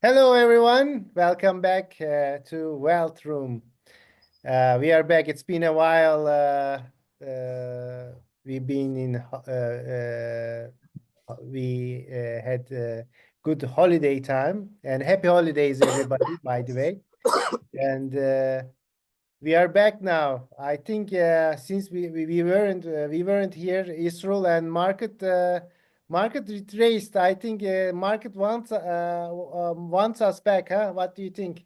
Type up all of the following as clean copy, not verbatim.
Hello, everyone. Welcome back to Wealthroom. We are back. It's been a while. We've been in. We had good holiday time and happy holidays, everybody. By the way, and we are back now. I think since we weren't here, Israel and market retraced. I think market wants us back, huh? What do you think?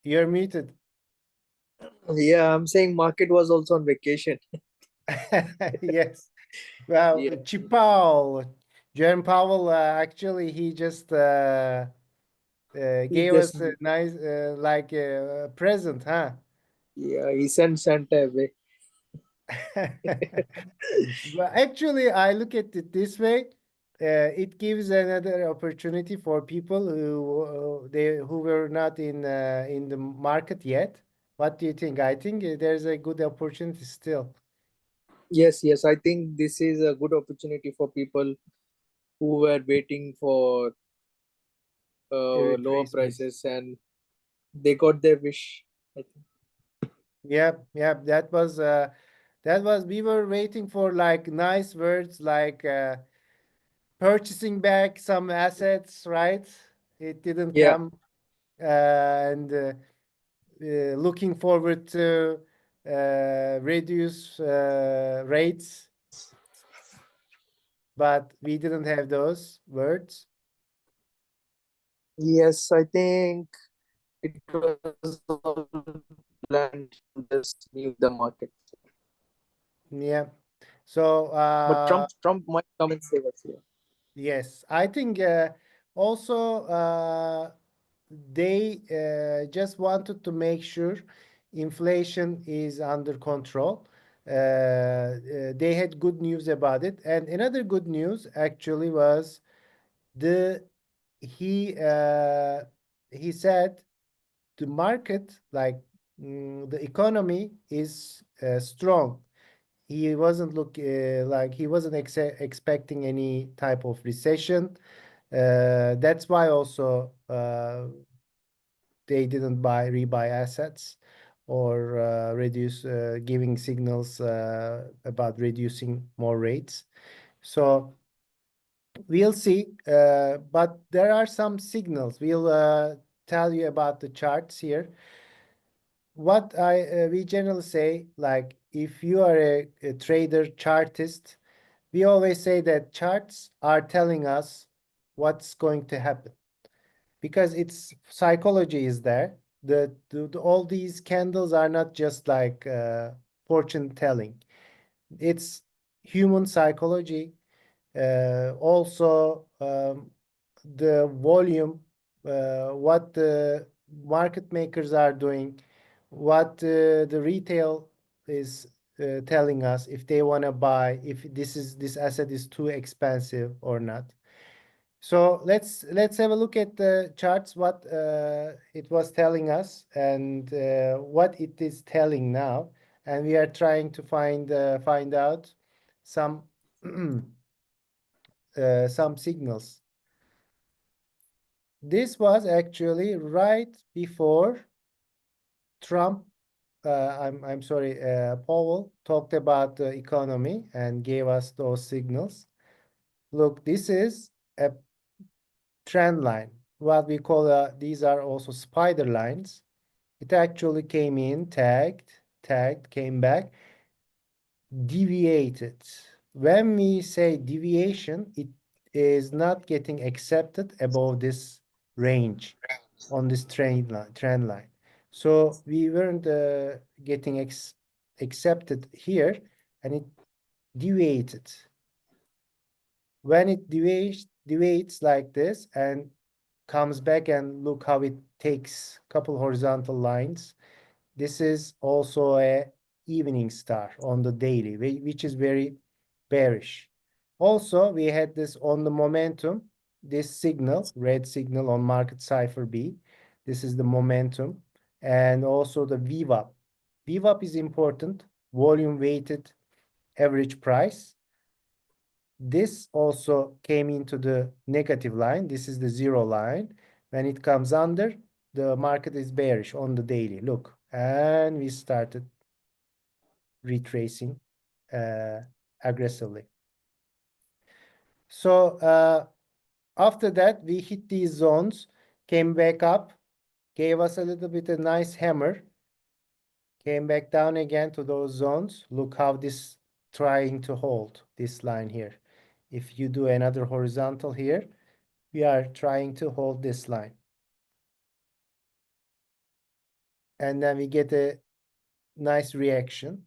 You're muted. Yeah, I'm saying market was also on vacation. Yes. Well, Yeah, Jerome Powell, actually, he just he gave just us a nice, like present, huh? he sent Santa away. Well, actually, I look at it this way. It gives another opportunity for people who were not in the market yet. What do you think? I think there's a good opportunity still. Yes, I think this is a good opportunity for people who were waiting for A lower retracement. prices and they got their wish. I think. Yep, yep. We were waiting for like nice words like purchasing back some assets, right? It didn't Yeah, come, and looking forward to reduce rates, but we didn't have those words. yes, I think it was all planned to just leave the market. Yeah. So But Trump might come and save us here. yes, I think also they just wanted to make sure inflation is under control. They had good news about it, and another good news actually was the he uh, he said the market, like the economy is strong. He wasn't like he wasn't expecting any type of recession. That's why also they didn't rebuy assets or reduce giving signals about reducing more rates. So we'll see, but there are some signals. We'll tell you about the charts here. What we generally say, like if you are a trader chartist, we always say that charts are telling us what's going to happen because it's psychology is there. All these candles are not just like fortune telling. It's human psychology. Also, the volume, what the market makers are doing, what the retail is telling us if they want to buy, if this asset is too expensive or not. So let's have a look at the charts, what it was telling us and what it is telling now, and we are trying to find out some some signals. This was actually right before Trump. I'm sorry. Powell talked about the economy and gave us those signals. Look, this is a trend line. What we call these are also spider lines. It actually came in, tagged, came back, deviated. When we say deviation, it is not getting accepted above this range on this trend line. So we weren't getting accepted here, and it deviated. When it deviates like this and comes back, and look how it takes a couple horizontal lines. This is also a evening star on the daily, which is very bearish. Also, we had this on the momentum, this signal, red signal on market cipher B. This is the momentum. And also the VWAP. VWAP is important, volume weighted average price. This also came into the negative line. This is the zero line. When it comes under, the market is bearish on the daily. Look, and we started retracing aggressively. So after that, we hit these zones, came back up, gave us a little bit a nice hammer, came back down again to those zones. Look how this trying to hold this line here. If you do another horizontal here, we are trying to hold this line. And then we get a nice reaction.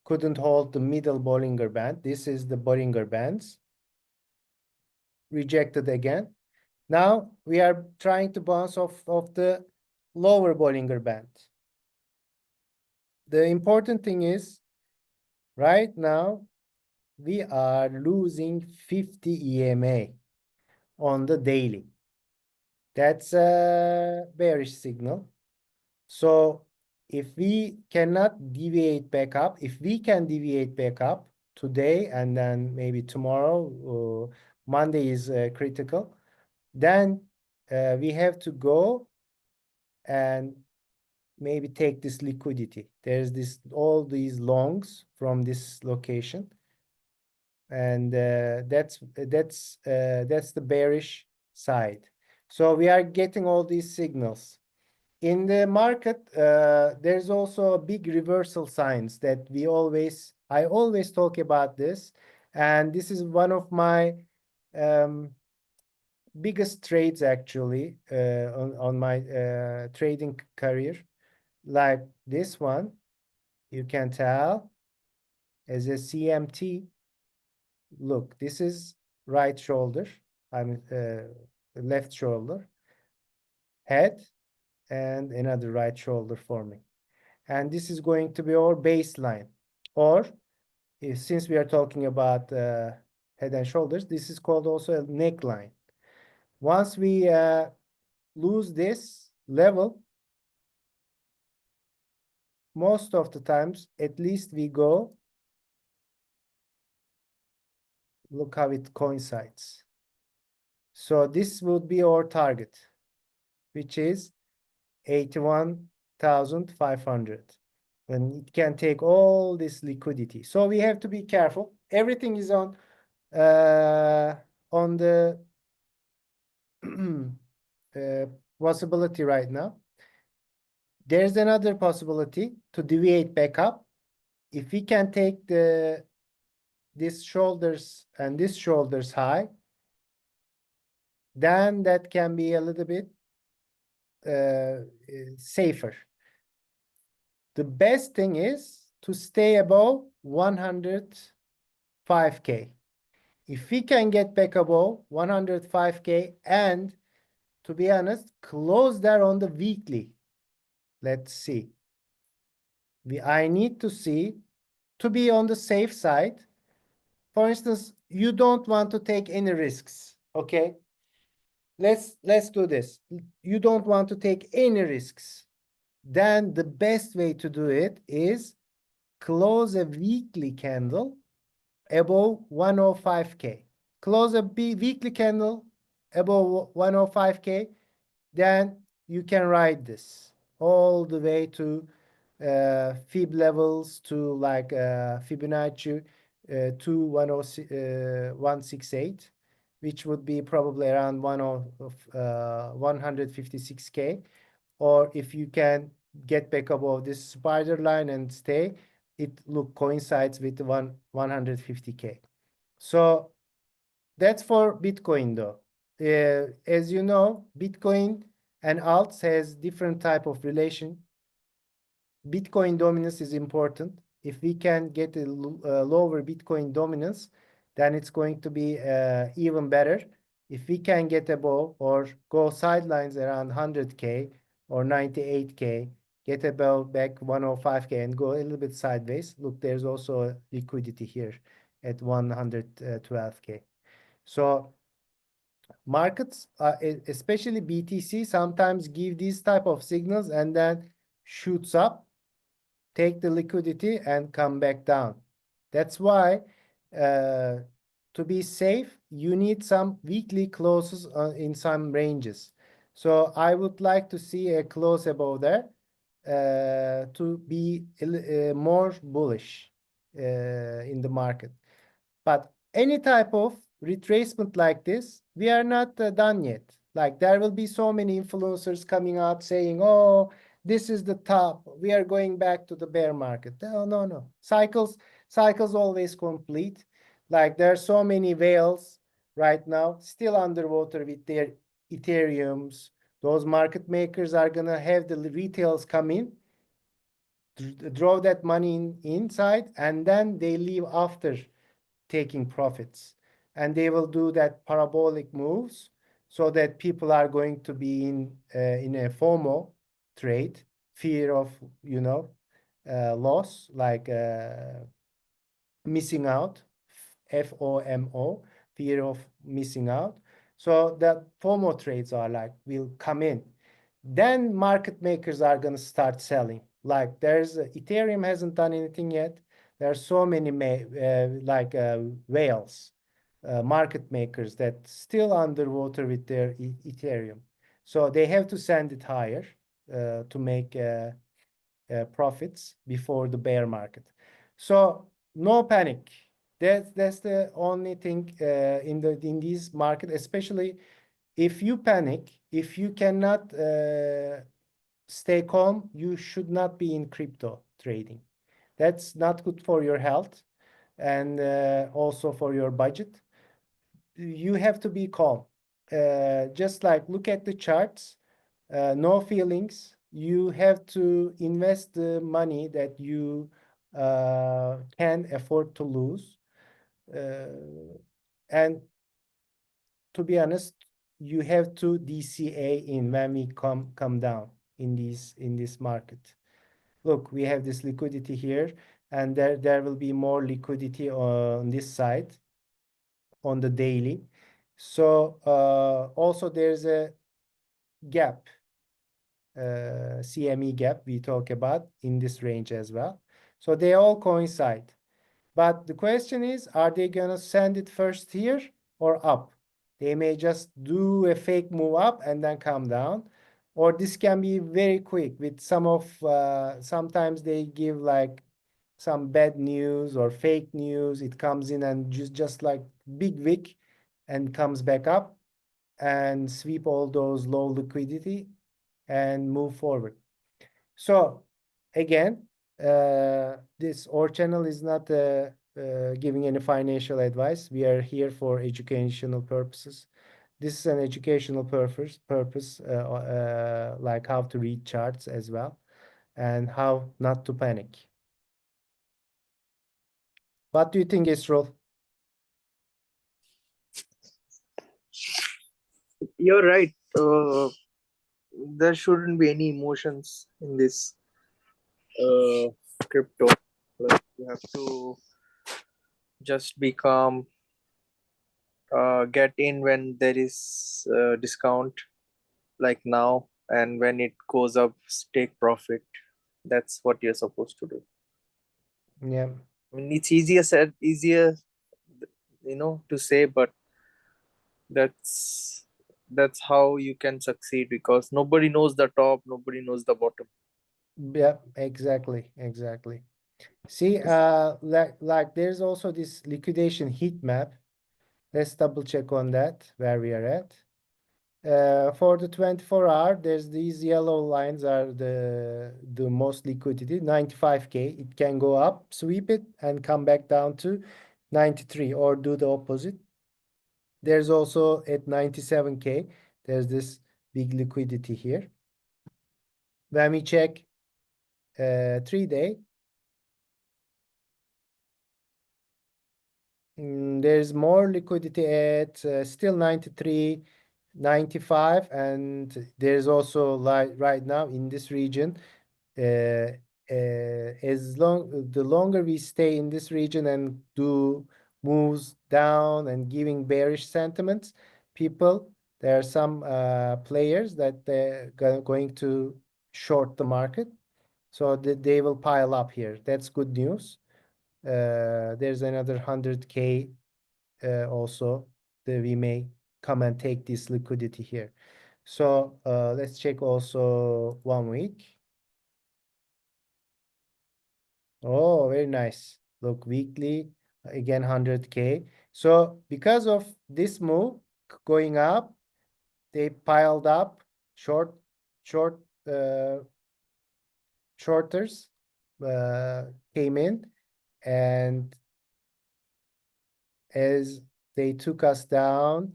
Couldn't hold the middle Bollinger Band. This is the Bollinger Bands. Rejected again. Now we are trying to bounce off of the lower Bollinger Band. The important thing is, right now, we are losing 50 EMA on the daily. That's a bearish signal. So if we cannot deviate back up, if we can deviate back up today and then maybe tomorrow, Monday is critical, then we have to go and maybe take this liquidity. There's this all these longs from this location, and that's the bearish side. So we are getting all these signals. In the market, there's also a big reversal signs that I always talk about this, and this is one of my biggest trades actually on my trading career. Like this one, you can tell as a CMT. Look, this is right shoulder, left shoulder, head, and another right shoulder forming. And this is going to be our baseline. Or since we are talking about head and shoulders, this is called also a neckline. Once we lose this level, most of the times, at least we go, look how it coincides. So this would be our target, which is 81,500. And it can take all this liquidity. So we have to be careful. Everything is on the possibility right now. There's another possibility to deviate back up. If we can take this shoulders and this shoulders high, then that can be a little bit safer. The best thing is to stay above 105K. If we can get back above 105K and, to be honest, close there on the weekly. Let's see. I need to see, to be on the safe side. For instance, you don't want to take any risks, okay? Let's do this. You don't want to take any risks. Then the best way to do it is close a weekly candle above 105K. Close a weekly candle above 105K, then you can ride this all the way to Fib levels, to like Fibonacci to 168, which would be probably around 156K. Or if you can get back above this spider line and stay, it coincides with 150K. So that's for Bitcoin though. As you know, Bitcoin and alts has different type of relation. Bitcoin dominance is important. If we can get a lower Bitcoin dominance, then it's going to be even better. If we can get above or go sidelines around 100K or 98K, get above back 105K and go a little bit sideways. Look, there's also liquidity here at 112K. So markets, especially BTC, sometimes give these type of signals and then shoots up, take the liquidity and come back down. That's why to be safe, you need some weekly closes in some ranges. So I would like to see a close above there to be more bullish in the market. But any type of retracement like this, we are not done yet. Like there will be so many influencers coming out saying, "Oh, this is the top. We are going back to the bear market." No, no, no. Cycles always complete. Like there are so many whales right now still underwater with their Ethereums. Those market makers are gonna have the retails come in, draw that money inside, and then they leave after taking profits, and they will do that parabolic moves so that people are going to be in a FOMO trade, fear of loss, like missing out, FOMO, fear of missing out. So that FOMO trades are like will come in, then market makers are going to start selling. Like there's Ethereum hasn't done anything yet. There are so many whales, market makers that still underwater with their Ethereum. So they have to send it higher to make profits before the bear market. So no panic. That's the only thing in this market, especially if you panic, if you cannot stay calm, you should not be in crypto trading. That's not good for your health and also for your budget. You have to be calm. Just like look at the charts, no feelings. You have to invest the money that you can afford to lose. And to be honest, you have to DCA in when we come down in this market. Look, we have this liquidity here, and there will be more liquidity on this side on the daily. So also there's a gap, CME gap we talk about in this range as well. So they all coincide. But the question is, are they gonna send it first here or up? They may just do a fake move up and then come down, or this can be very quick with sometimes they give like some bad news or fake news. It comes in and just like big wick and comes back up and sweep all those low liquidity and move forward. So again, this our channel is not giving any financial advice. We are here for educational purposes. This is an educational purpose, like how to read charts as well and how not to panic. What do you think, Israel? You're right. There shouldn't be any emotions in this crypto. Like you have to just be calm. Get in when there is discount, like now, and when it goes up, take profit. That's what you're supposed to do. Yeah. I mean, it's easier, to say, but that's how you can succeed, because nobody knows the top, nobody knows the bottom. Yeah, exactly. See, like there's also this liquidation heat map. Let's double check on that where we are at. For the 24-hour, there's these yellow lines are the most liquidity, 95K. It can go up, sweep it, and come back down to 93, or do the opposite. There's also at 97K, there's this big liquidity here. When we check 3-day, there's more liquidity at still 93, 95, and there's also like right now in this region, the longer we stay in this region and do moves down and giving bearish sentiments, there are some players that they're going to short the market, so they will pile up here. That's good news. There's another 100K also we may come and take this liquidity here. So let's check also 1 week. Oh, very nice. Look, weekly, again 100K. So because of this move going up, they piled up short short shorters came in, and as they took us down,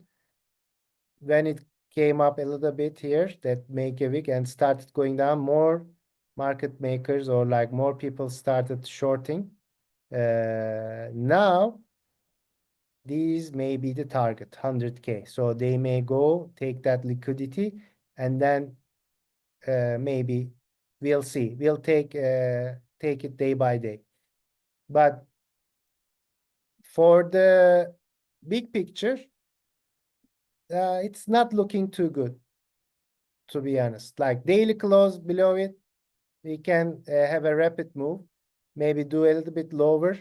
when it came up a little bit here, that make a wick and started going down, more market makers or like more people started shorting. Now these may be the target 100K, so they may go take that liquidity, and then maybe we'll see. We'll take it day by day. But for the big picture, it's not looking too good, to be honest. Like daily close below it, we can have a rapid move, maybe do a little bit lower,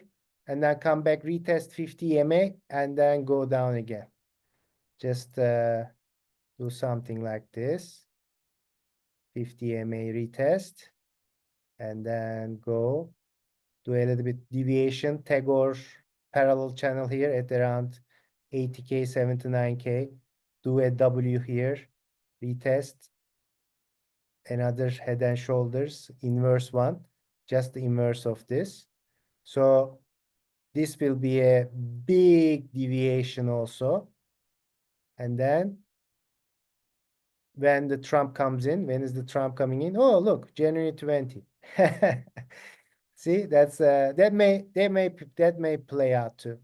and then come back, retest 50 EMA, and then go down again. Just do something like this, 50 EMA retest, and then go do a little bit deviation, tag or parallel channel here at around 80K, 79K. Do a W here, retest, another head and shoulders, inverse one, just the inverse of this. So this will be a big deviation also. And then when the Trump comes in, when is the Trump coming in? Oh, look, January 20. See, that may play out too.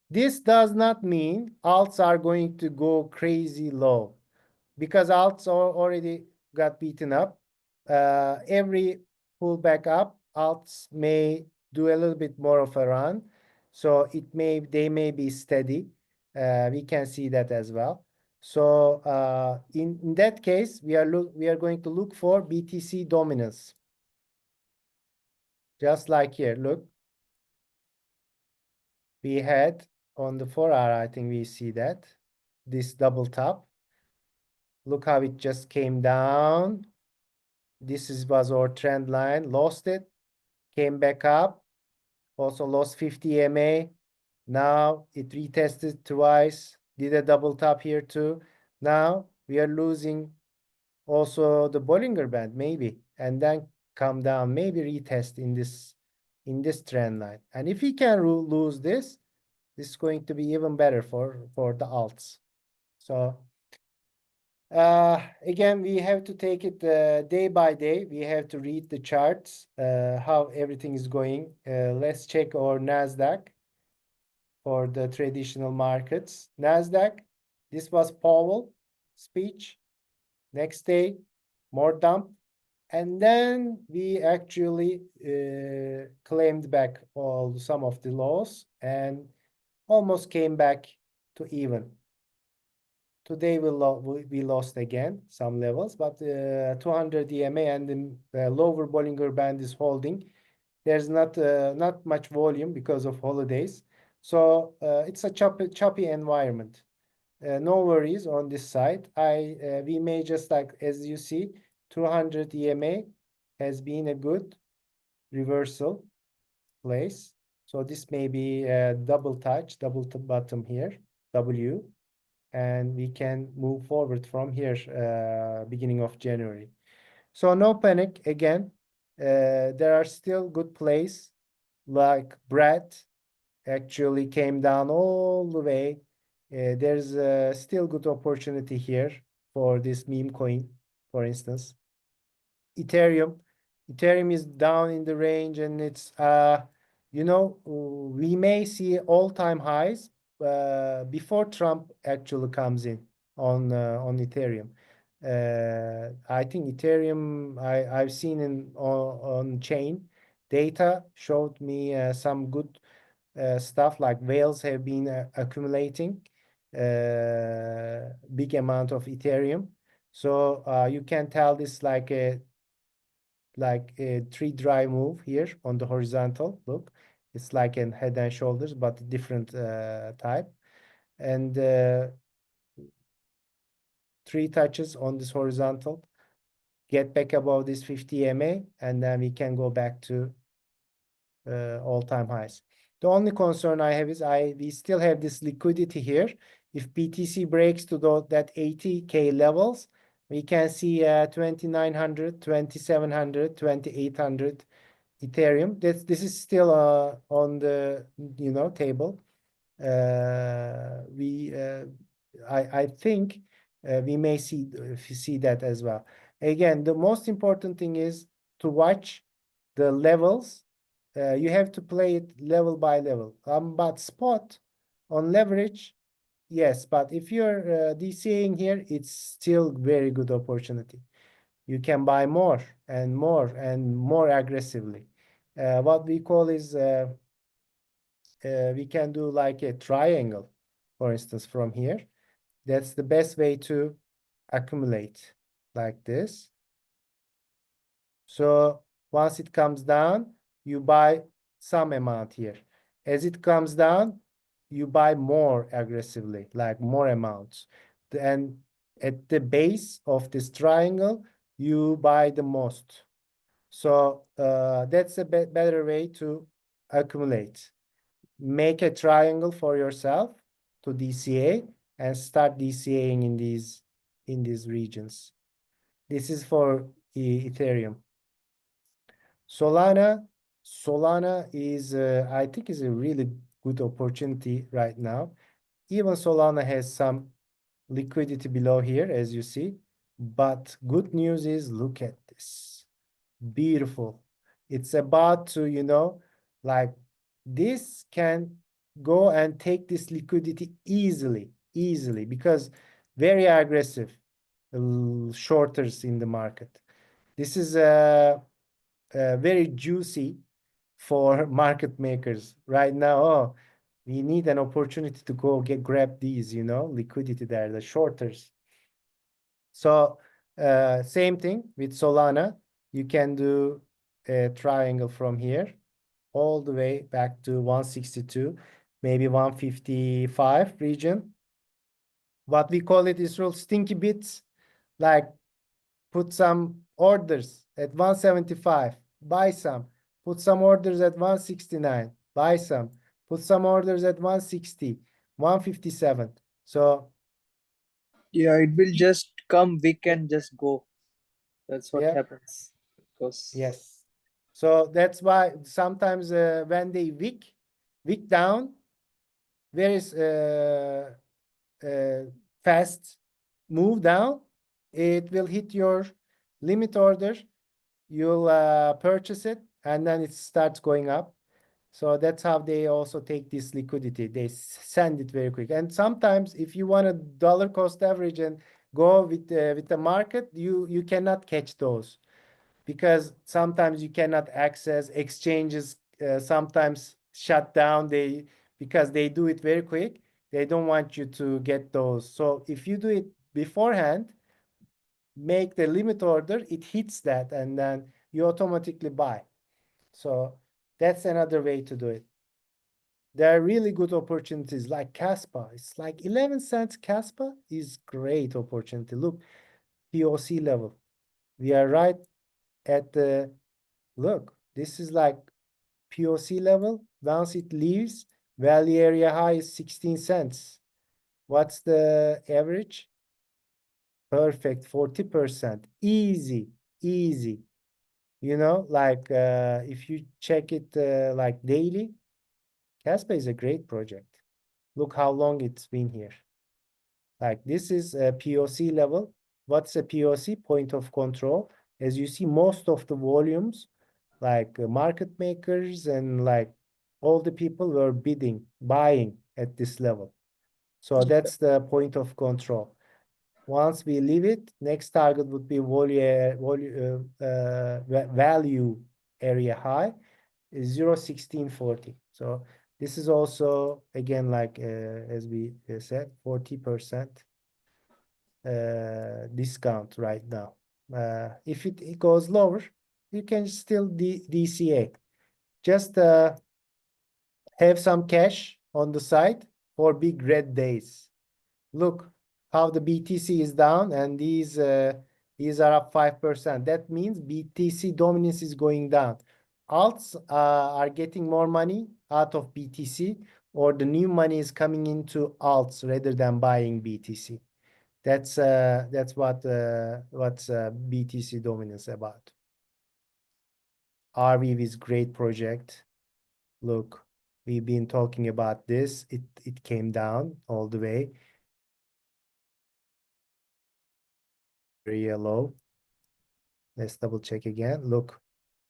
This does not mean alts are going to go crazy low, because alts already got beaten up. Every pullback up, alts may do a little bit more of a run, so they may be steady. We can see that as well. So in that case, we are going to look for BTC dominance. Just like here, look, we had on the 4-hour, I think we see that, this double top. Look how it just came down. Was our trend line, lost it, came back up, also lost 50 EMA. Now it retested twice, did a double top here too. Now we are losing also the Bollinger Band, maybe, and then come down, maybe retest in this trend line. And if we can lose this is going to be even better for the alts. So again, we have to take it day by day. We have to read the charts, how everything is going. Let's check our NASDAQ for the traditional markets. NASDAQ, this was Powell speech. Next day, more dump. And then we actually claimed back some of the loss and almost came back to even. Today we lost again some levels, but 200 EMA and the lower Bollinger Band is holding. There's not much volume because of holidays, so it's a choppy environment. No worries on this side. We may just, like, as you see, 200 EMA has been a good reversal place. So this may be a double bottom here, W, and we can move forward from here, beginning of January. So no panic again. There are still good plays, like Brad actually came down all the way. There's still good opportunity here for this meme coin, for instance. Ethereum is down in the range, and it's we may see all-time highs before Trump actually comes in on Ethereum. I think Ethereum, I've seen on chain data showed me some good stuff, like whales have been accumulating big amount of Ethereum. So you can tell this like a tree dry move here on the horizontal. Look, it's like a head and shoulders, but different type. and 3 touches on this horizontal, get back above this 50 MA, and then we can go back to all-time highs. The only concern I have is we still have this liquidity here. If BTC breaks to that 80K levels, we can see 2900, 2700, 2800 Ethereum. This is still on the table. I think we may see that as well. Again, the most important thing is to watch the levels. You have to play it level by level. But spot on leverage, yes. But if you're DCAing here, it's still very good opportunity. You can buy more and more and more aggressively. What we call is we can do like a triangle, for instance, from here. That's the best way to accumulate like this. So once it comes down, you buy some amount here. As it comes down, you buy more aggressively, like more amounts. And at the base of this triangle, you buy the most. So that's a better way to accumulate. Make a triangle for yourself to DCA and start DCAing in these regions. This is for Ethereum. Solana is I think is a really good opportunity right now. Even Solana has some liquidity below here, as you see. But good news is, look at this. Beautiful. It's about to, like this can go and take this liquidity easily, because very aggressive shorters in the market. This is very juicy for market makers right now. Oh, we need an opportunity to go grab these, liquidity there, the shorters. So same thing with Solana. You can do a triangle from here all the way back to 162, maybe 155 region. What we call it is real stinky bits, like put some orders at 175, buy some. Put some orders at 169, buy some. Put some orders at 160, 157. So Yeah, it will just come weak and just go. That's what yeah, happens. Because yes. So that's why sometimes when they wick down, very fast move down, it will hit your limit order. You'll purchase it, and then it starts going up. So that's how they also take this liquidity. They send it very quick. And sometimes, if you want a dollar cost average and go with the market, you cannot catch those, because sometimes you cannot access exchanges. Sometimes shut down. Because they do it very quick. They don't want you to get those. So if you do it beforehand, make the limit order, it hits that, and then you automatically buy. So that's another way to do it. There are really good opportunities like Caspa. It's like 11 cents. Caspa is great opportunity. Look, POC level. We are right at the, look, this is like POC level. Once it leaves, value area high is 16 cents. What's the average? Perfect, 40%. Easy, easy. Like if you check it like daily, Caspa is a great project. Look how long it's been here. Like this is a POC level. What's a POC? Point of control. As you see, most of the volumes, like market makers and like all the people were buying at this level. So that's the point of control. Once we leave it, next target would be value area high is 0.1640. So this is also, again, like as we said, 40% discount right now. If it goes lower, you can still DCA. Just have some cash on the side for big red days. Look how the BTC is down, and these are up 5%. That means BTC dominance is going down. Alts are getting more money out of BTC, or the new money is coming into alts rather than buying BTC. That's what's BTC dominance about. RVV is great project. Look, we've been talking about this. It came down all the way. Very low. Let's double check again. Look,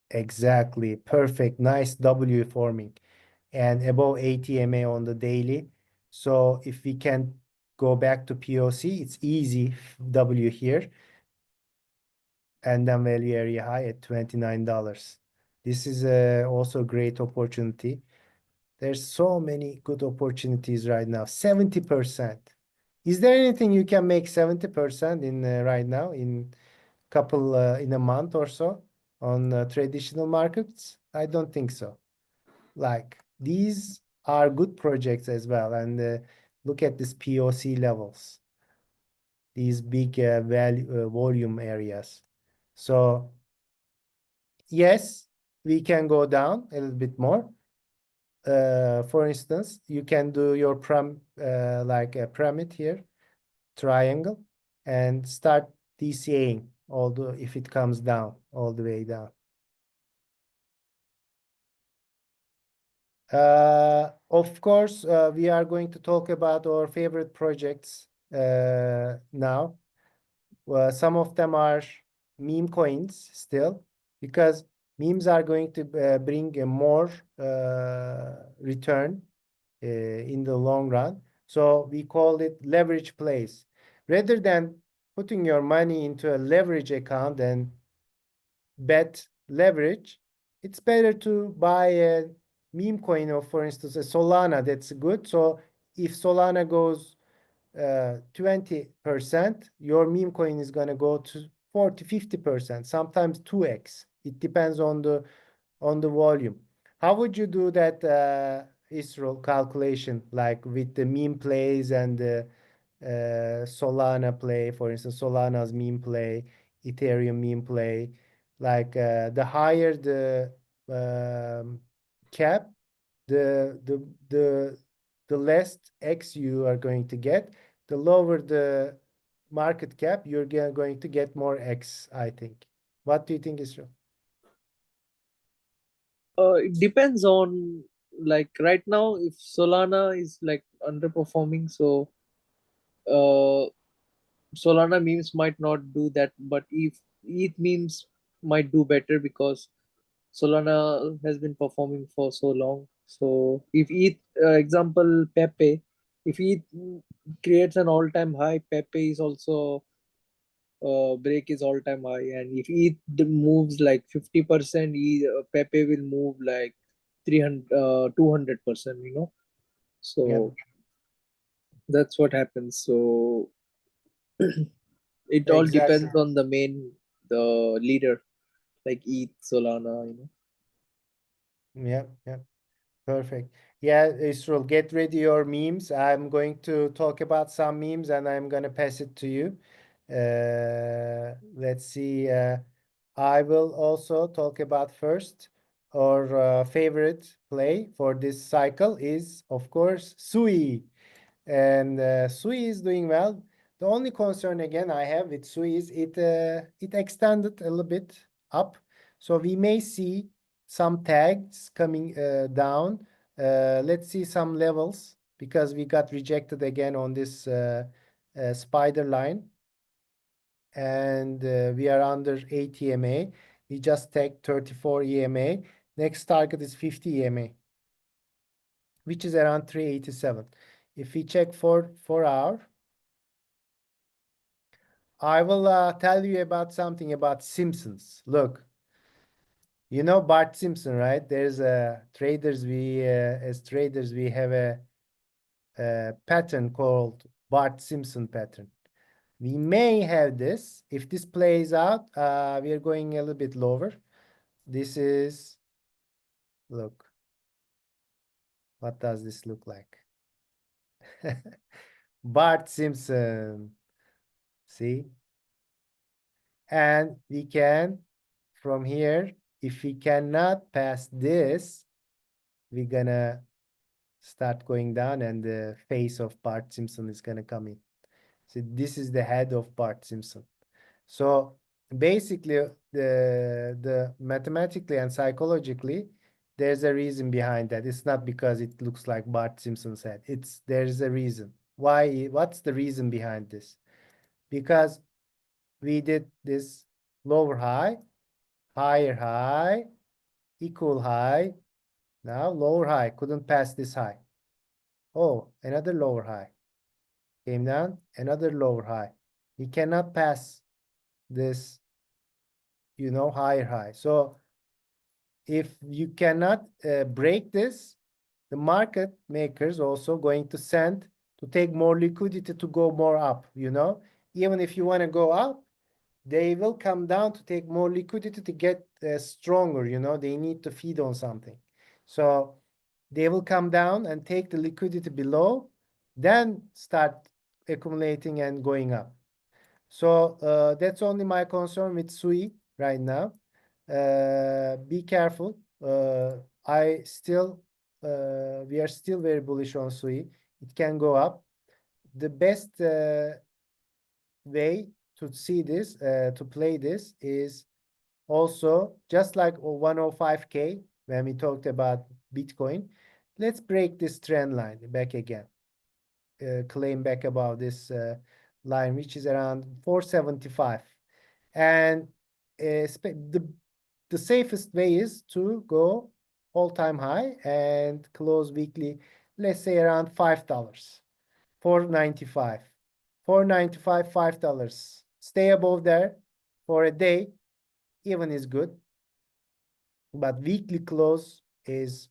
exactly perfect, nice W forming, and above 80 MA on the daily. So if we can go back to POC, it's easy W here, and then value area high at $29. This is also a great opportunity. There's so many good opportunities right now. 70%. Is there anything you can make 70% in right now in in a month or so on traditional markets? I don't think so. Like these are good projects as well, and look at this POC levels, these big volume areas. So yes, we can go down a little bit more. For instance, you can do your like a pyramid here, triangle, and start DCAing, although if it comes down all the way down. Of course, we are going to talk about our favorite projects now. Some of them are meme coins still, because memes are going to bring a more return in the long run. So we call it leverage plays. Rather than putting your money into a leverage account and bet leverage, it's better to buy a meme coin, or for instance a Solana that's good. So if Solana goes 20%, your meme coin is going to go to 40-50%, sometimes 2x. It depends on the volume. How would you do that Israel calculation, like with the meme plays and the Solana play, for instance, Solana's meme play, Ethereum meme play, like the higher the cap, the less X you are going to get, the lower the market cap, you're going to get more X, I think. What do you think, Israel? It depends on, like right now, if Solana is like underperforming, so uh, Solana memes might not do that, but if ETH memes might do better because Solana has been performing for so long. So if ETH, example Pepe, if ETH creates an all-time high, Pepe is also break is all-time high, and if ETH moves like 50%, Pepe will move like 300, 200%. Yeah, So that's what happens. So it all exactly. depends on the leader, like ETH, Solana. Yeah, yeah. Perfect. Yeah, Israel, get ready your memes. I'm going to talk about some memes and I'm going to pass it to you. Let's see. I will also talk about first. Our favorite play for this cycle is, of course, Sui. And Sui is doing well. The only concern again I have with Sui is it extended a little bit up. So we may see some tags coming down. Let's see some levels, because we got rejected again on this spider line, and we are under 80 EMA. We just take 34 EMA. Next target is 50 EMA, which is around 387. If we check for 4 hour, I will tell you about something about Simpsons. Look, you know Bart Simpson, right? There's traders. As traders, we have a pattern called Bart Simpson pattern. We may have this. If this plays out, we are going a little bit lower. This is, look, what does this look like? Bart Simpson. See? And we can, from here, if we cannot pass this, we're gonna start going down and the face of Bart Simpson is gonna come in. So this is the head of Bart Simpson. So basically, the mathematically and psychologically, there's a reason behind that. It's not because it looks like Bart Simpson's head. There's a reason. Why? What's the reason behind this? Because we did this lower high, higher high, equal high. Now lower high couldn't pass this high. Oh, another lower high came down. Another lower high. We cannot pass this, higher high. So if you cannot break this, the market makers also going to send to take more liquidity to go more up. Even if you want to go up, they will come down to take more liquidity to get stronger. They need to feed on something. So they will come down and take the liquidity below, then start accumulating and going up. So that's only my concern with SUI right now. Be careful. We are still very bullish on SUI. It can go up. The best way to see this, to play this, is also just like 105K when we talked about Bitcoin. Let's break this trend line back again. Claim back above this line, which is around 475. And the safest way is to go all-time high and close weekly, let's say around $5, 495, 495, $5. Stay above there for a day, even is good, but weekly close is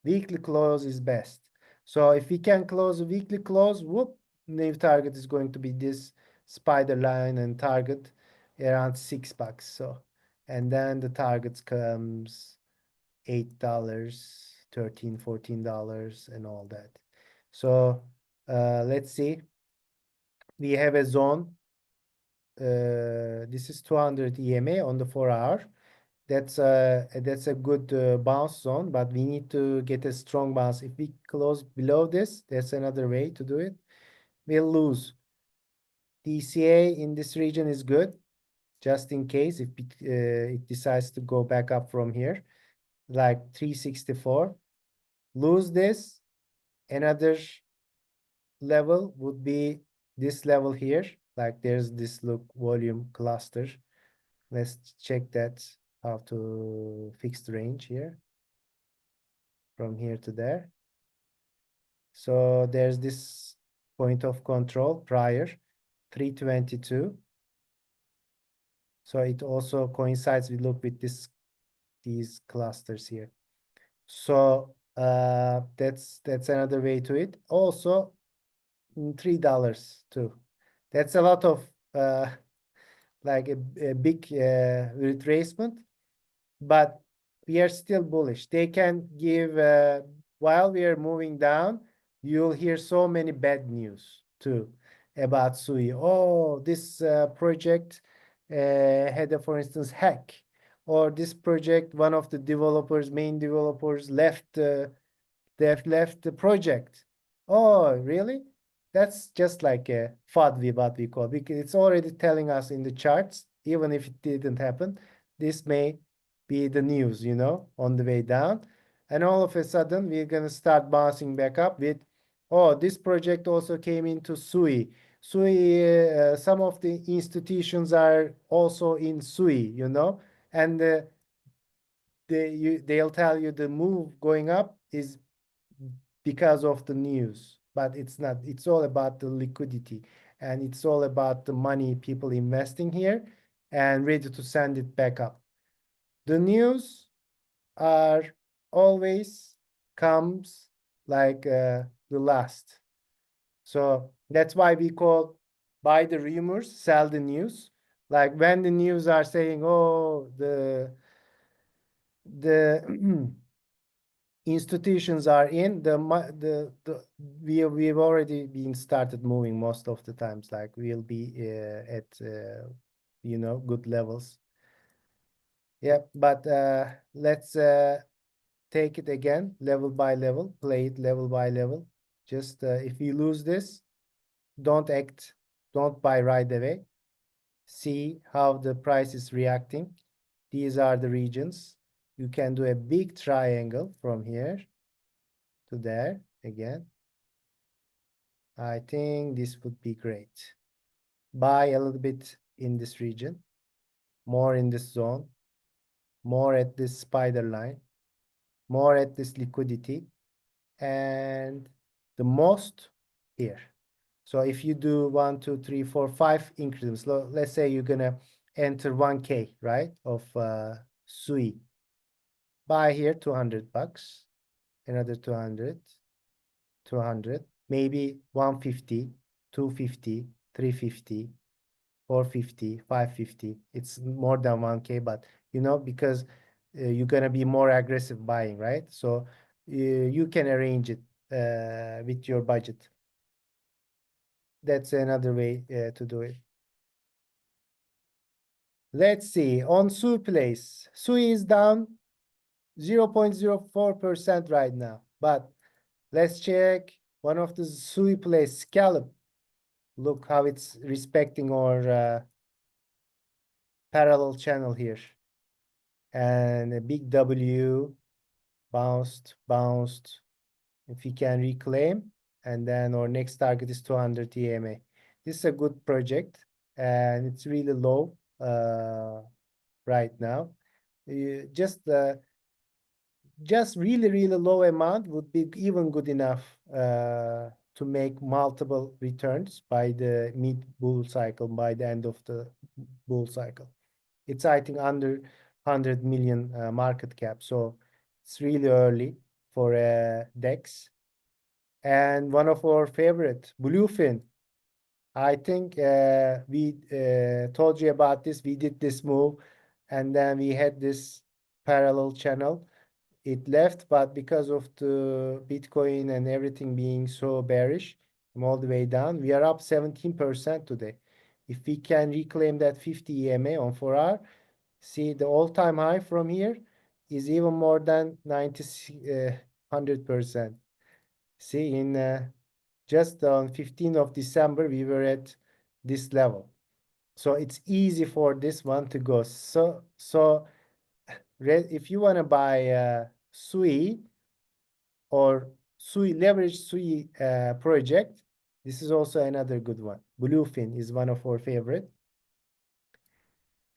weekly close is best. So if we can close a weekly close, whoop, new target is going to be this spider line and target around $6. So, and then the targets comes $8, 13, $14, and all that. So let's see. We have a zone. This is 200 EMA on the 4-hour. That's a good bounce zone, but we need to get a strong bounce. If we close below this, that's another way to do it. We'll lose. DCA in this region is good, just in case if it decides to go back up from here, like 364. Lose this. Another level would be this level here. Like there's this volume cluster. Let's check that, how to fix the range here from here to there. So there's this point of control prior 322. So it also coincides with these clusters here. So that's another way to it. Also $3 too. That's a lot of like a big retracement, but we are still bullish. They can give, while we are moving down, you'll hear so many bad news too about SUI. Oh, this project had a, for instance, hack, or this project, one of the main developers left they've left the project. Oh, really? That's just like a FODV, what we call, because it's already telling us in the charts, even if it didn't happen, this may be the news, on the way down. And all of a sudden, we're going to start bouncing back up with, oh, this project also came into SUI. SUI, some of the institutions are also in SUI, and they'll tell you the move going up is because of the news, but it's not. It's all about the liquidity, and it's all about the money people investing here and ready to send it back up. The news are always comes like the last. So that's why we call buy the rumors, sell the news. Like when the news are saying, oh, the institutions are in, we've already been started moving most of the times. Like we'll be at good levels. Yeah, but let's take it again, level by level, play it level by level. Just if you lose this, don't buy right away. See how the price is reacting. These are the regions. You can do a big triangle from here to there again. I think this would be great. Buy a little bit in this region, more in this zone, more at this spider line, more at this liquidity, and the most here. So if you do 1, 2, 3, 4, 5 increments, let's say you're gonna enter 1K, right, of SUI. Buy here $200, another 200, 200, maybe 150, 250, 350, 450, 550. It's more than 1K, but because you're gonna be more aggressive buying, right? So you can arrange it with your budget. That's another way to do it. Let's see, on SUI place. SUI is down 0.04% right now, but let's check one of the SUI place, scallop. Look how it's respecting our parallel channel here. And a big W, bounced. If we can reclaim, and then our next target is 200 EMA. This is a good project, and it's really low right now. Just really low amount would be even good enough to make multiple returns by the mid bull cycle, by the end of the bull cycle. It's, I think, under 100 million market cap, so it's really early for DEX. And one of our favorite, Bluefin. I think we told you about this. We did this move, and then we had this parallel channel. It left, but because of the Bitcoin and everything being so bearish, from all the way down, we are up 17% today. If we can reclaim that 50 EMA on 4 hour, see the all-time high from here is even more than 100%. See, in just on 15th of December, we were at this level. So it's easy for this one to go. So if you want to buy SUI or leverage SUI project, this is also another good one. Bluefin is one of our favorite.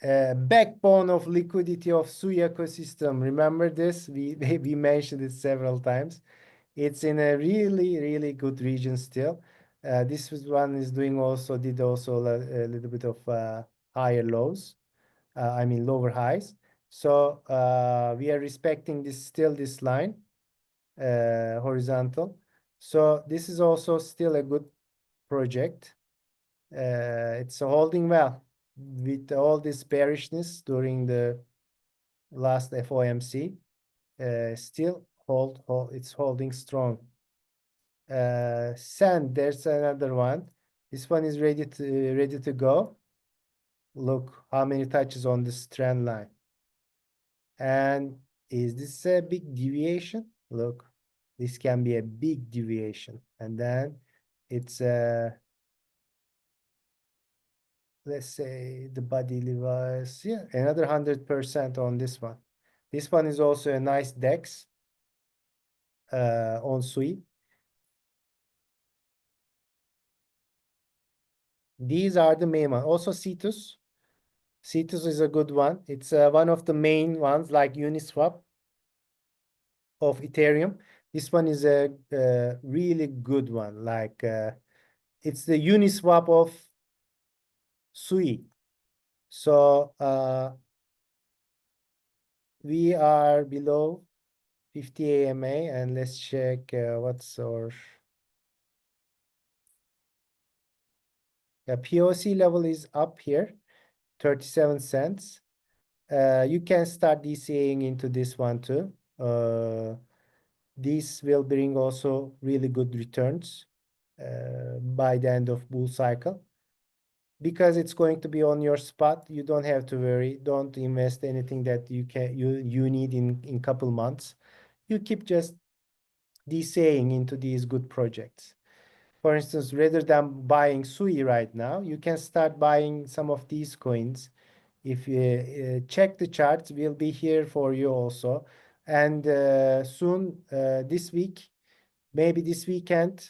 Backbone of liquidity of SUI ecosystem. Remember this? We mentioned it several times. It's in a really good region still. This one is did also a little bit of higher lows. I mean lower highs. So we are respecting this line, horizontal. So this is also still a good project. It's holding well with all this bearishness during the last FOMC. Still it's holding strong. Sand, there's another one. This one is ready to go. Look how many touches on this trend line. And is this a big deviation? Look, this can be a big deviation. And then it's let's say the body device, yeah, another 100% on this one. This one is also a nice DEX on SUI. These are the main ones. Also Cetus. Cetus is a good one. It's one of the main ones, like Uniswap of Ethereum. This one is a really good one. Like it's the Uniswap of SUI. So we are below 50 AMA, and let's check what's our POC level is up here, 37 cents. You can start DCAing into this one too. This will bring also really good returns by the end of bull cycle. Because it's going to be on your spot, you don't have to worry. Don't invest anything that you need in couple months. You keep just DCAing into these good projects. For instance, rather than buying SUI right now, you can start buying some of these coins. If you check the charts, we'll be here for you also. And soon, this week, maybe this weekend,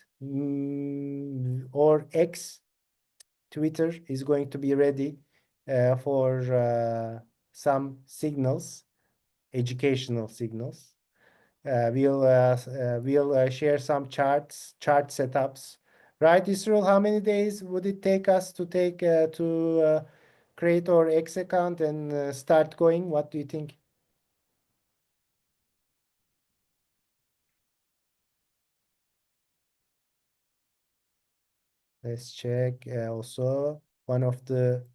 or X, Twitter is going to be ready for some signals, educational signals. We'll share some chart setups. Right, Israel? How many days would it take us to create our X account and start going? What do you think? Let's check. Also, one of the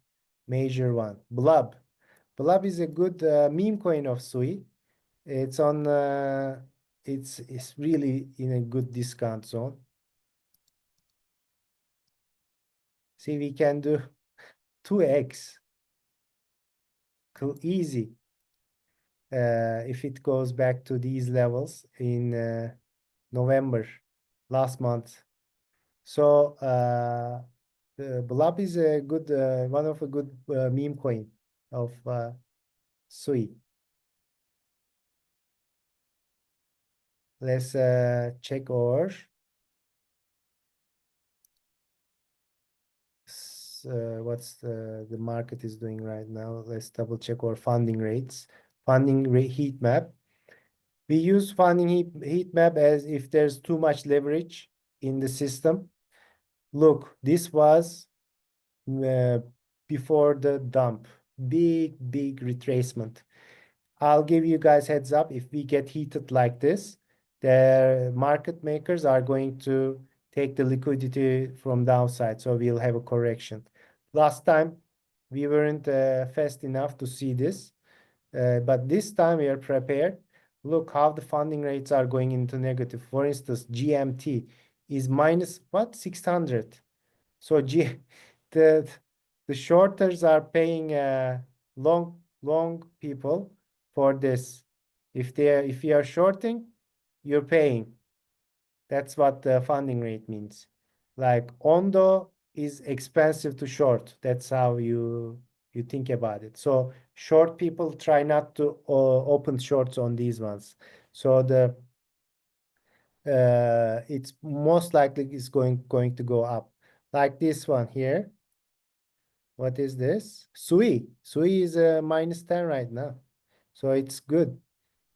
major one, Blub. Blub is a good meme coin of Sui. It's on. It's really in a good discount zone. See, we can do 2x. Easy. If it goes back to these levels in November last month. So the Blob is a good one of a good meme coin of Sui. Let's check our what's the market is doing right now. Let's double check our funding rates. Funding rate heat map. We use funding heat map as if there's too much leverage in the system. Look, this was uh, before the dump. Big retracement. I'll give you guys heads up, if we get heated like this, the market makers are going to take the liquidity from downside, so we'll have a correction. Last time we weren't fast enough to see this, but this time we are prepared. Look how the funding rates are going into negative. For instance, GMT is minus what, 600. So the the shorters are paying long people for this. If you are shorting, you're paying. That's what the funding rate means. Like Ondo is expensive to short. That's how you think about it. So short people try not to open shorts on these ones. So the it's most likely is going to go up. Like this one here. What is this? Sui. Sui is a minus 10 right now. So it's good.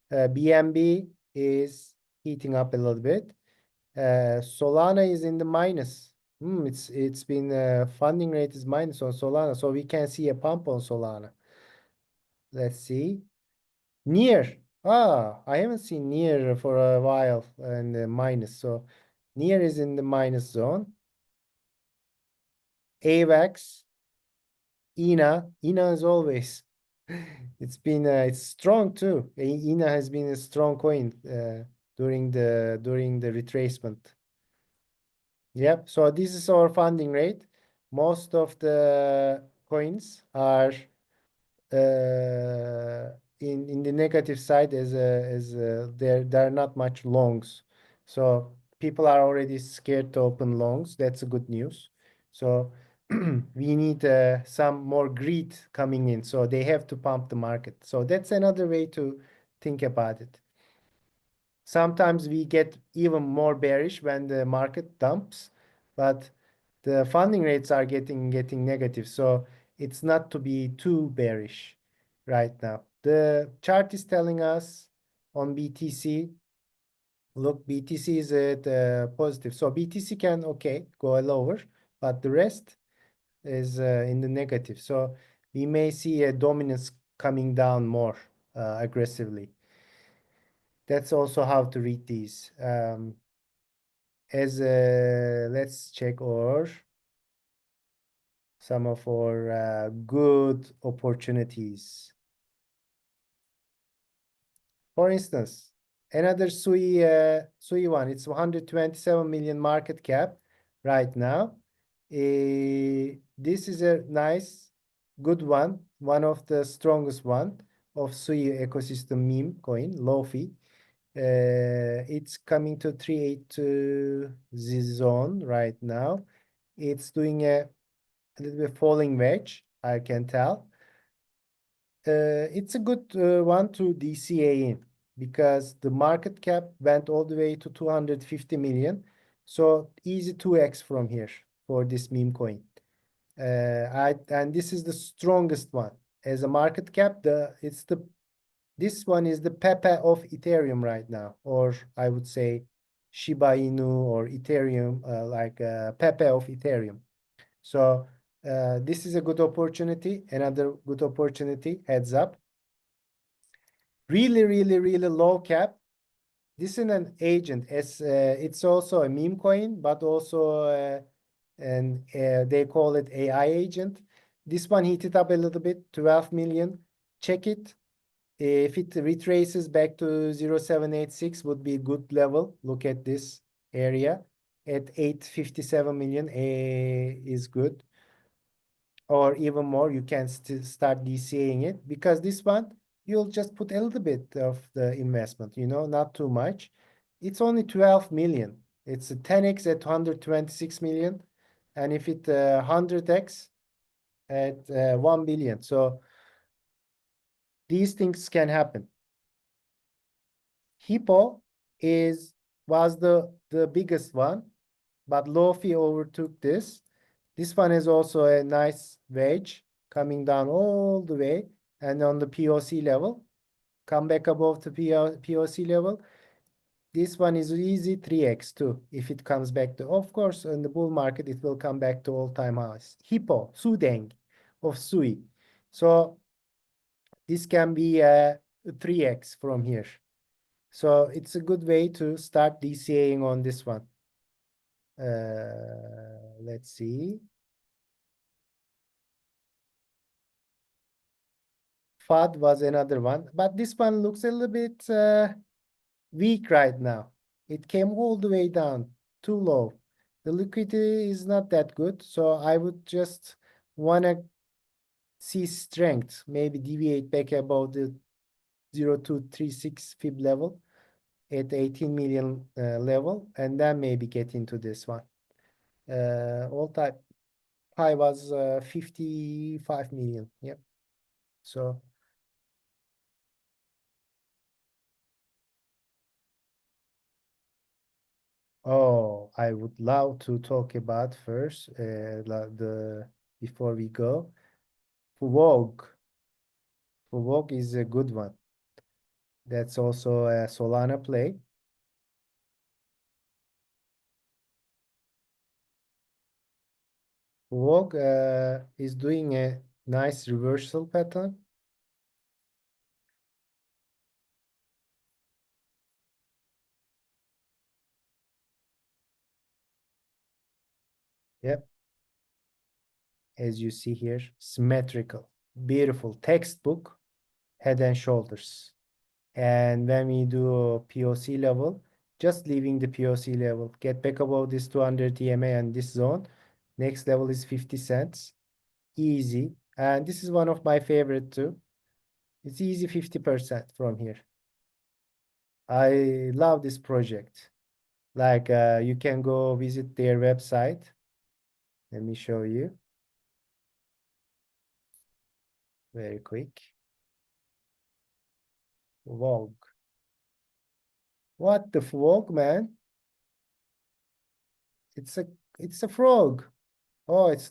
BNB is heating up a little bit. Solana is in the minus. It's been funding rate is minus on Solana, so we can see a pump on Solana. Let's see. Near. I haven't seen near for a while and minus. So near is in the minus zone. AVAX, INA is always. It's strong too. INA has been a strong coin during the retracement. Yep. So this is our funding rate. Most of the coins are in the negative side as there are not much longs. So people are already scared to open longs. That's a good news. So we need some more greed coming in. So they have to pump the market. So that's another way to think about it. Sometimes we get even more bearish when the market dumps, but the funding rates are getting negative. So it's not to be too bearish right now. The chart is telling us on BTC, look, BTC is at positive. So BTC can, okay, go lower, but the rest is in the negative. So we may see a dominance coming down more aggressively. That's also how to read these. Let's check some of our good opportunities. For instance, Another Sui one. It's 127 million market cap right now. This is a nice, good one of the strongest one of Sui ecosystem meme coin, Lofi. It's coming to 382 zone right now. It's doing a little bit falling wedge, I can tell. It's a good one to DCA in because the market cap went all the way to 250 million. So easy 2x from here for this meme coin. And this is the strongest one. As a market cap, this one is the Pepe of Ethereum right now, or I would say Shiba Inu or Ethereum, like Pepe of Ethereum. So this is a good opportunity. Another good opportunity. Heads up. Really, really, really low cap. This is an agent. It's also a meme coin, but also and they call it AI agent. This one heated up a little bit, 12 million. Check it. If it retraces back to 0786 would be a good level. Look at this area at 857 million is good. Or even more, you can still start DCAing it because this one, you'll just put a little bit of the investment, not too much. It's only 12 million. It's a 10x at 126 million. And if it 100x at 1 billion. So these things can happen. Hippo was the biggest one, but Lofi overtook this. This one is also a nice wedge coming down all the way and on the POC level. Come back above the POC level. This one is easy 3x too. If it comes back to, of course, in the bull market, it will come back to all-time highs. Hippo, Sudeng of Sui. So this can be a 3x from here. So it's a good way to start DCAing on this one. Let's see. FUD was another one, but this one looks a little bit weak right now. It came all the way down, too low. The liquidity is not that good, so I would just want to see strength, maybe deviate back about the 0236 fib level at 18 million level, and then maybe get into this one. All-time high was 55 million. Yep. So I would love to talk about first before we go. FWOG. FWOG is a good one. That's also a Solana play. FWOG is doing a nice reversal pattern. Yep. As you see here, symmetrical, beautiful textbook, head and shoulders. And when we do POC level, just leaving the POC level, get back above this 200 EMA and this zone. Next level is 50 cents. Easy. And this is one of my favorite too. It's easy 50% from here. I love this project. Like you can go visit their website. Let me show you very quick. FWOG. What the FWOG, man? It's a frog. Oh, it's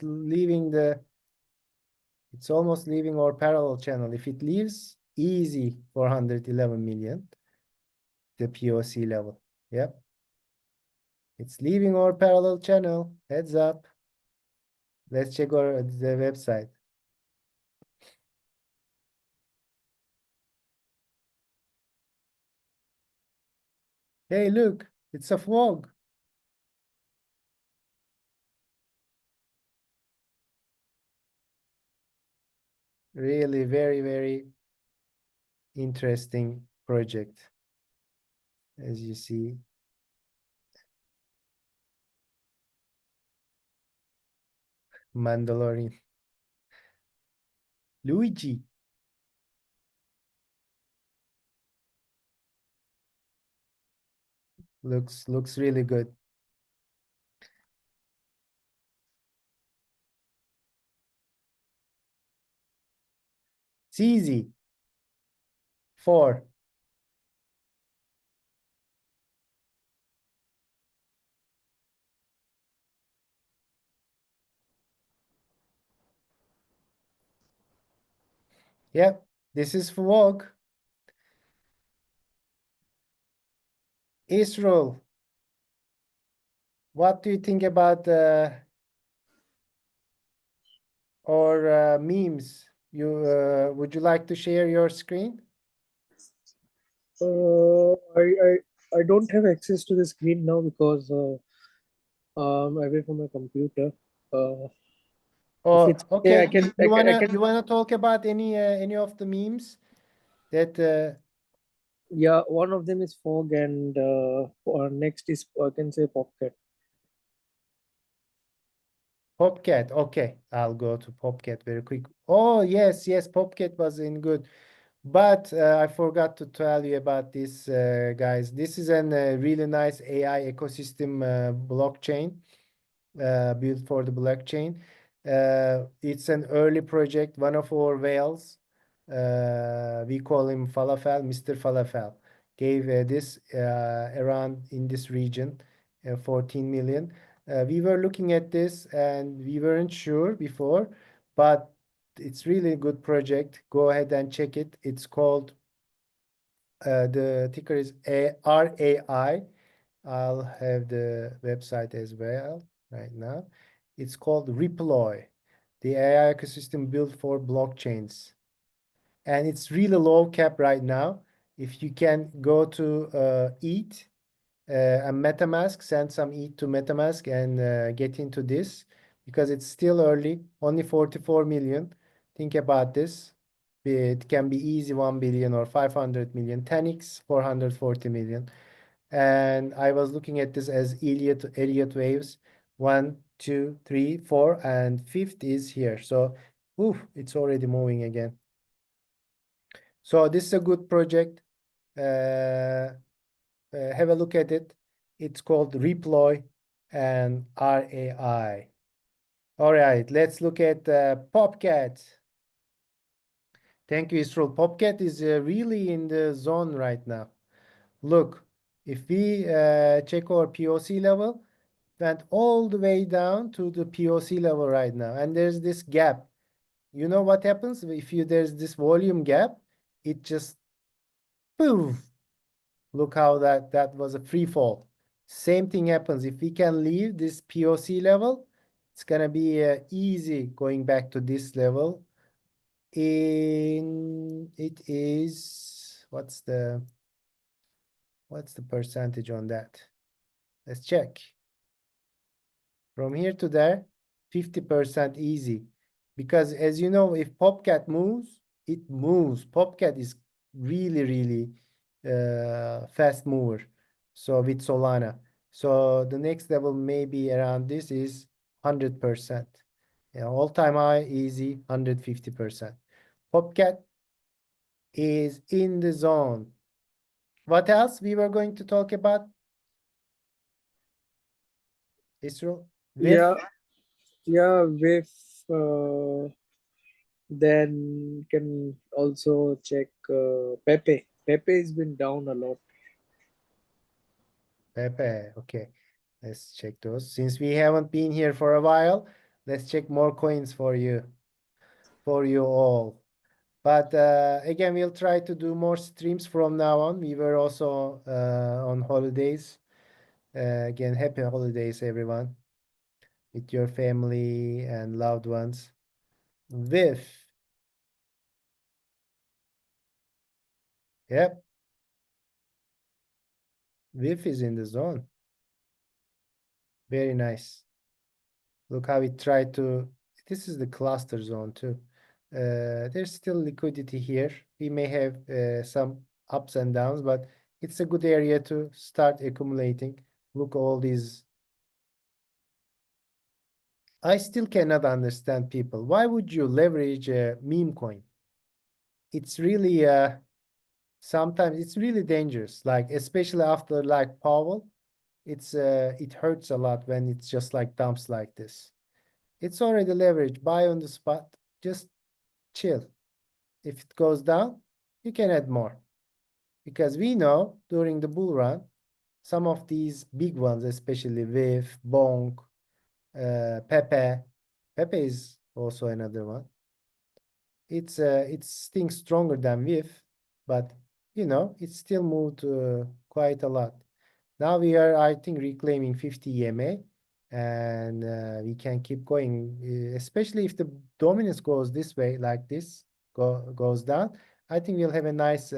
almost leaving our parallel channel. If it leaves, easy 411 million, the POC level. Yep. It's leaving our parallel channel. Heads up. Let's check the website. Hey, look, it's a FWOG. Really very, very interesting project. as you see. Mandalorian. Luigi. Looks really good. It's easy. 4. Yep, this is FWOG. Israel, what do you think about or memes? You would you like to share your screen? I don't have access to the screen now because I'm away from my computer. If Or it's okay, okay, I can you I wanna can you wanna talk about any of the memes that yeah, one of them is fog and next is I can say pocket. Popcat? Okay, I'll go to Popcat very quick. Oh yes, yes, Popcat was in good. But I forgot to tell you about this, guys. This is a really nice AI ecosystem blockchain built for the blockchain. It's an early project, one of our whales. We call him Falafel, Mr. Falafel. Gave this around in this region, 14 million. We were looking at this and we weren't sure before, but it's really a good project. Go ahead and check it. It's called the ticker is RAI. I'll have the website as well right now. It's called Reploy, the AI ecosystem built for blockchains. And it's really low cap right now. If you can go to ETH and MetaMask, send some ETH to MetaMask and get into this because it's still early, only 44 million. Think about this. It can be easy 1 billion or 500 million, 10x 440 million. And I was looking at this as Elliott waves. 1, 2, 3, 4, and fifth is here. So, oof, it's already moving again. So this is a good project. Have a look at it. It's called Reploy and RAI. All right, let's look at Popcat. Thank you, Israel. Popcat is really in the zone right now. Look, if we check our POC level, went all the way down to the POC level right now, and there's this gap. You know what happens if there's this volume gap? It just poof. Look how that was a free fall. Same thing happens if we can leave this POC level. It's gonna be easy going back to this level. It is what's the percentage on that? Let's check. From here to there, 50% easy. Because as you know, if Popcat moves, it moves. Popcat is really, really fast mover. So with Solana. So the next level maybe around this is 100%. Yeah, all-time high, easy, 150%. Popcat is in the zone. What else we were going to talk about? Israel? Yeah, WIF? yeah, with then can also check Pepe. Pepe has been down a lot. Pepe, okay. Let's check those. Since we haven't been here for a while, let's check more coins for you all. But again, we'll try to do more streams from now on. We were also on holidays. Again, happy holidays, everyone, with your family and loved ones. With, yep, WIF is in the zone. Very nice. Look how we try to, this is the cluster zone too. There's still liquidity here. We may have some ups and downs, but it's a good area to start accumulating. Look, all these. I still cannot understand people. Why would you leverage a meme coin? It's really sometimes it's really dangerous. Like especially after like Powell, it hurts a lot when it's just like dumps like this. It's already leveraged. Buy on the spot. Just chill. If it goes down, you can add more. Because we know during the bull run, some of these big ones, especially Viv, Bonk, Pepe. Pepe is also another one. It's stinks stronger than Viv, but you know it still moved quite a lot. Now we are, I think, reclaiming 50 EMA, and we can keep going, especially if the dominance goes this way, like this, goes down. I think we'll have a nice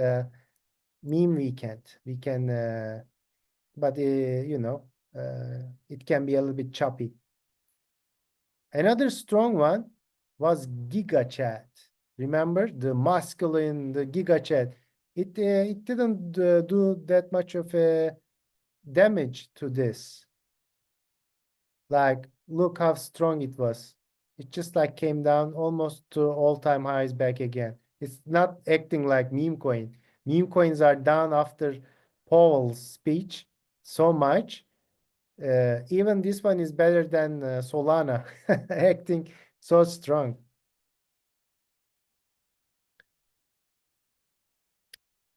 meme weekend. We can, but you know, it can be a little bit choppy. Another strong one was GigaChat. Remember the masculine, the GigaChat. It didn't do that much of a damage to this. Like, look how strong it was. It just like came down almost to all-time highs back again. It's not acting like meme coin. Meme coins are down after Powell's speech so much. Even this one is better than Solana, acting so strong.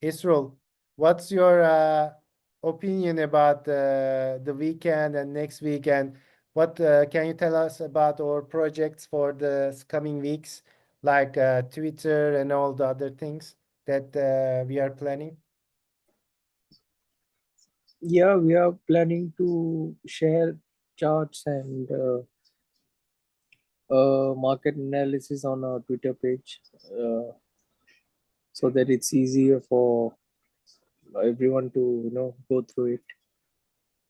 Israel, what's your opinion about the weekend and next weekend? What can you tell us about our projects for the coming weeks, like Twitter and all the other things that we are planning? Yeah, we are planning to share charts and market analysis on our Twitter page, so that it's easier for everyone to go through it.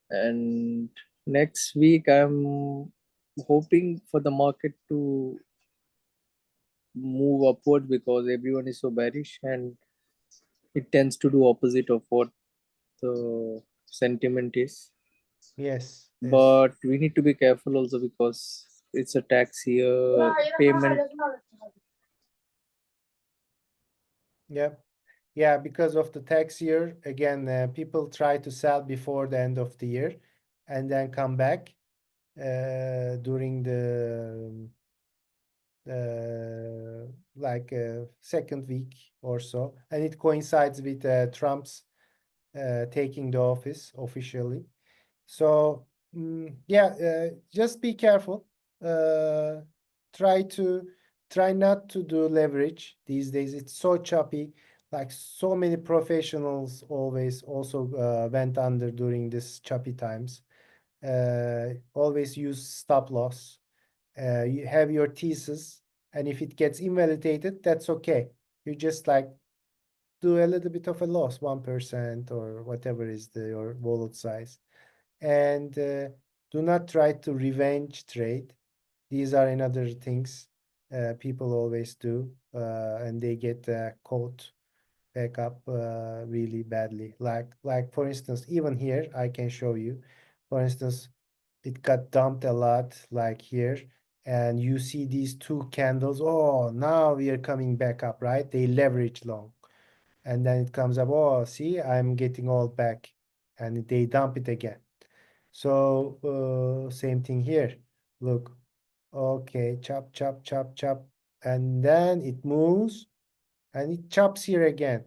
And next week, I'm hoping for the market to move upward because everyone is so bearish, and it tends to do opposite of what the sentiment is. Yes, yes. But we need to be careful also because it's a tax year payment. Yep. Yeah, because of the tax year, again, people try to sell before the end of the year and then come back during the like second week or so, and it coincides with Trump's taking the office officially. So yeah, just be careful. Uh, try to try not to do leverage these days. It's so choppy. Like so many professionals always also went under during this choppy times. Always use stop loss. You have your thesis, and if it gets invalidated, that's okay. You just like do a little bit of a loss, 1% or whatever is your wallet size, and do not try to revenge trade. These are another things people always do, and they get caught back up really badly. Like for instance, even here I can show you. For instance, it got dumped a lot, like here, and you see these two candles. Oh, now we are coming back up, right? They leverage long, and then it comes up. Oh, see, I'm getting all back, and they dump it again. So same thing here. Look, okay, chop, chop, chop, chop, and then it moves and it chops here again,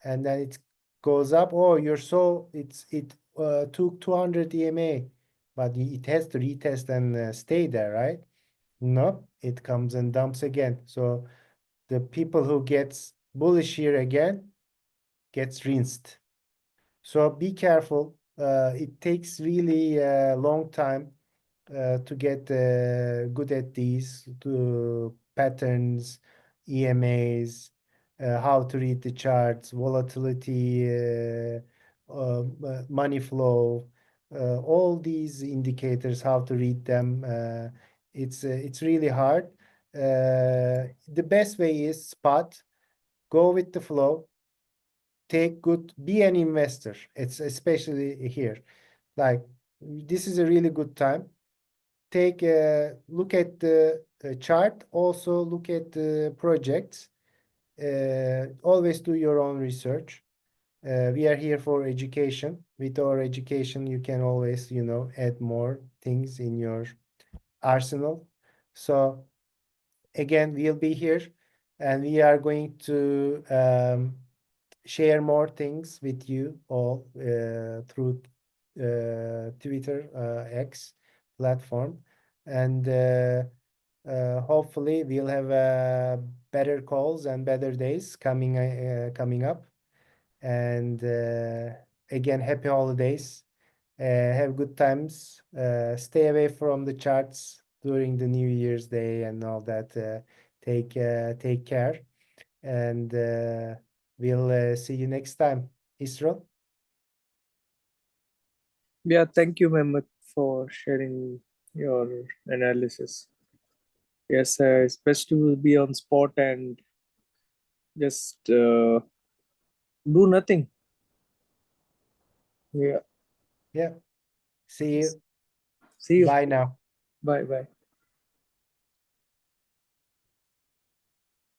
and then it goes up. Oh, it took 200 EMA, but it has to retest and stay there, right? No, it comes and dumps again. So the people who gets bullish here again gets rinsed. So be careful. It takes really a long time to get good at these to patterns, EMAs, how to read the charts, volatility, money flow, all these indicators, how to read them. It's really hard. The best way is spot, go with the flow, be an investor. It's especially here. Like, this is a really good time. Take a look at the chart. Also look at the projects. Always do your own research. We are here for education. With our education, you can always, add more things in your arsenal. So again, we'll be here, and we are going to share more things with you all through Twitter X platform, and hopefully we'll have better calls and better days coming up. And again, happy holidays. Have good times. Stay away from the charts during the New Year's Day and all that. Take care, and we'll see you next time. Israel? Yeah, thank you, Mehmet, for sharing your analysis. Yes, it's best to be on spot and just do nothing. Yeah. Yeah. See you. See you. Bye now. Bye bye.